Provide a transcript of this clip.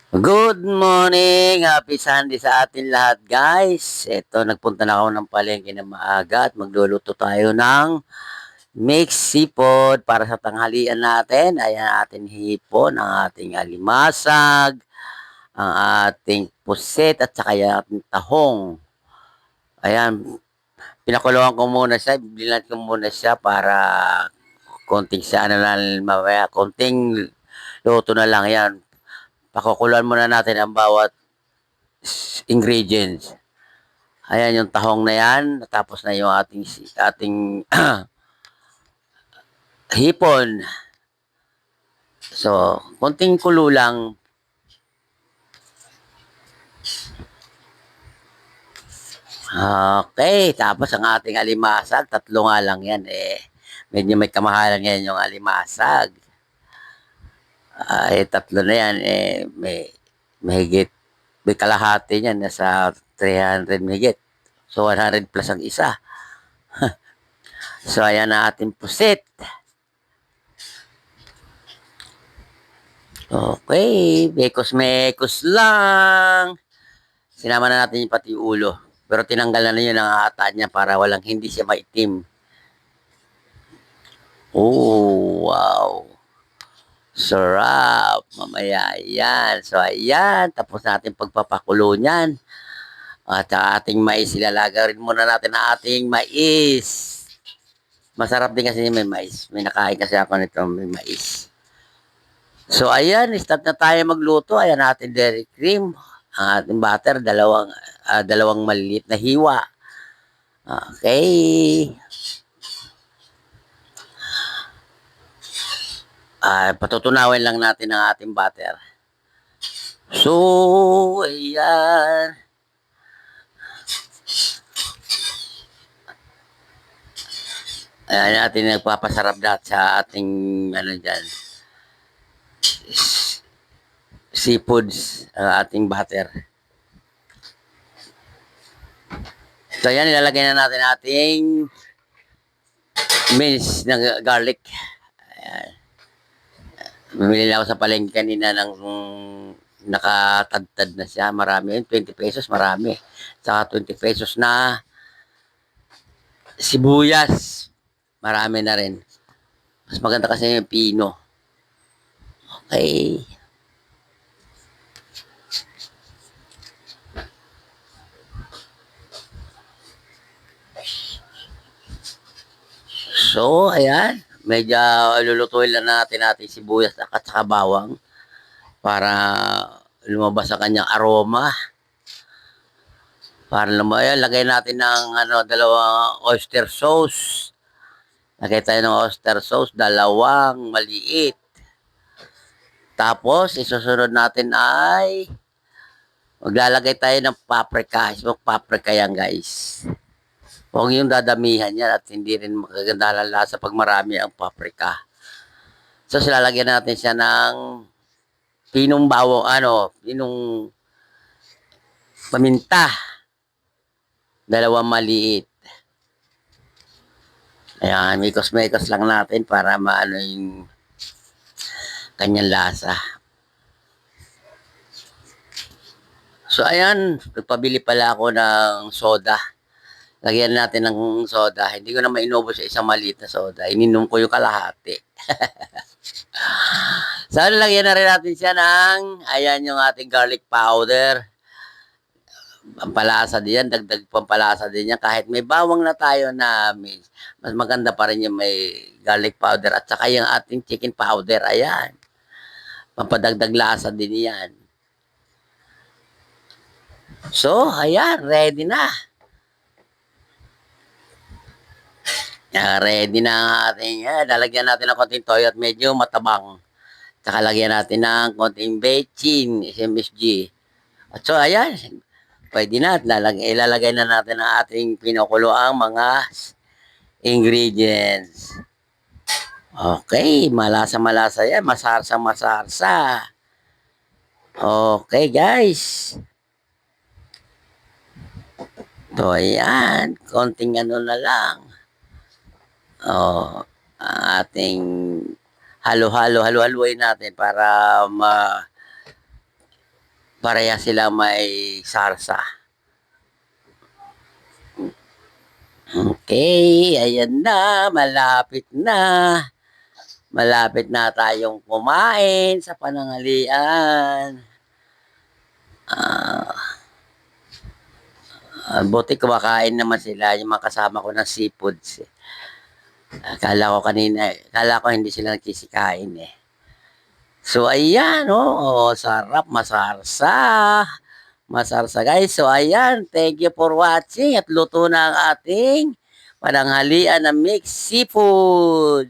Good morning! Happy Sunday sa atin lahat, guys. Ito, nagpunta na ako ng palengke na maaga at magluluto tayo ng mixed seafood para sa tanghalian natin. Ayan ating hipon, ang ating alimasag, ang ating pusit at saka yung ating tahong. Ayan, pinakuluan ko muna siya, binilan ko muna siya para konting sa ano lang mamaya, konting luto na lang yan. Pakukuluan muna natin ang bawat ingredients. Ayan yung tahong na yan. Tapos na yung ating hipon. So, konting kulo lang. Okay, tapos ang ating alimasag, tatlo nga lang yan eh. Medyo may kamahalan ngayon yung alimasag. Tatlo na yan eh, mahigit, may kalahati niyan, nasa 300 mahigit. So, 100 plus ang isa. So, ayan na ating pusit. Okay, mekos-mekos lang. Sinama na natin yung pati ulo. Pero tinanggal na yun ang ata niya para walang hindi siya maitim. Oh, wow. Sarap. Mamaya yan. So, ayan. Tapos natin pagpapakulo niyan. At sa ating mais, ilalaga rin muna natin ang ating mais. Masarap din kasi may mais. May nakain kasi ako nito, may mais. So, ayan. Start na tayo magluto. Ayan natin dairy cream. Ang ating butter, dalawang maliliit na hiwa. Okay. Patutunawin lang natin ang ating butter. So, ayan. Ayan natin nagpapasarap lahat sa ating ano dyan, seafoods, ang ating butter. So, ayan, ilalagay na natin ating minced na garlic. Ayan. Bumili lang ako sa palengke kanina ng nakatadtad na siya. Marami yun. 20 pesos, marami. Saka 20 pesos na sibuyas. Marami na rin. Mas maganda kasi yung pino. Okay. So, ayan. Medyo lulutuin lang natin sibuyas at saka bawang para lumabas sa kanyang aroma. Para lumabas, lagay natin ng dalawang oyster sauce. Lagay tayo ng oyster sauce, dalawang maliit. Tapos, isusunod natin ay maglalagay tayo ng paprika. Smoked paprika yan, guys. Huwag yung dadamihan yan at hindi rin makaganda ang lasa pag marami ang paprika. So, silalagyan natin siya ng pinong bawang, pinong paminta. Dalawang maliit. Ayan, mikos-mikos lang natin para maano yung kanyang lasa. So, ayan, nagpabili pala ako ng soda. Lagyan natin ng soda. Hindi ko na mainubos sa isang maliit na soda. Ininom ko yung kalahati. So, lagyan na rin natin siya ng, ayan yung ating garlic powder. Pampalasa din yan, dagdag pampalasa din yan. Kahit may bawang na tayo na mas maganda pa rin yung may garlic powder at saka yung ating chicken powder. Ayan. Pampadagdag lasa din yan. So, ayan, ready na. Ready na ang ating, lalagyan natin ng konting toyo at medyo matabang. Saka lagyan natin ng konting bechin, SMSG. At so, ayan, pwede na. Ilalagay na natin ang ating pinukulo ang mga ingredients. Okay, malasa-malasa yan. Masarsa-masarsa. Okay, guys. So, ayan. Konting ano na lang. Ang ating halo-halo, halo-haloy natin para pareha sila may sarsa. Okay, ayan na, malapit na. Malapit na tayong kumain sa pananghalian. Buti kumakain naman sila, yung mga kasama ko ng seafoods. Akala ko hindi sila nagsisikain eh. So ayan, sarap, masarsa. Masarsa guys. So ayan, thank you for watching at luto na ang ating pananghalian na mixed seafood.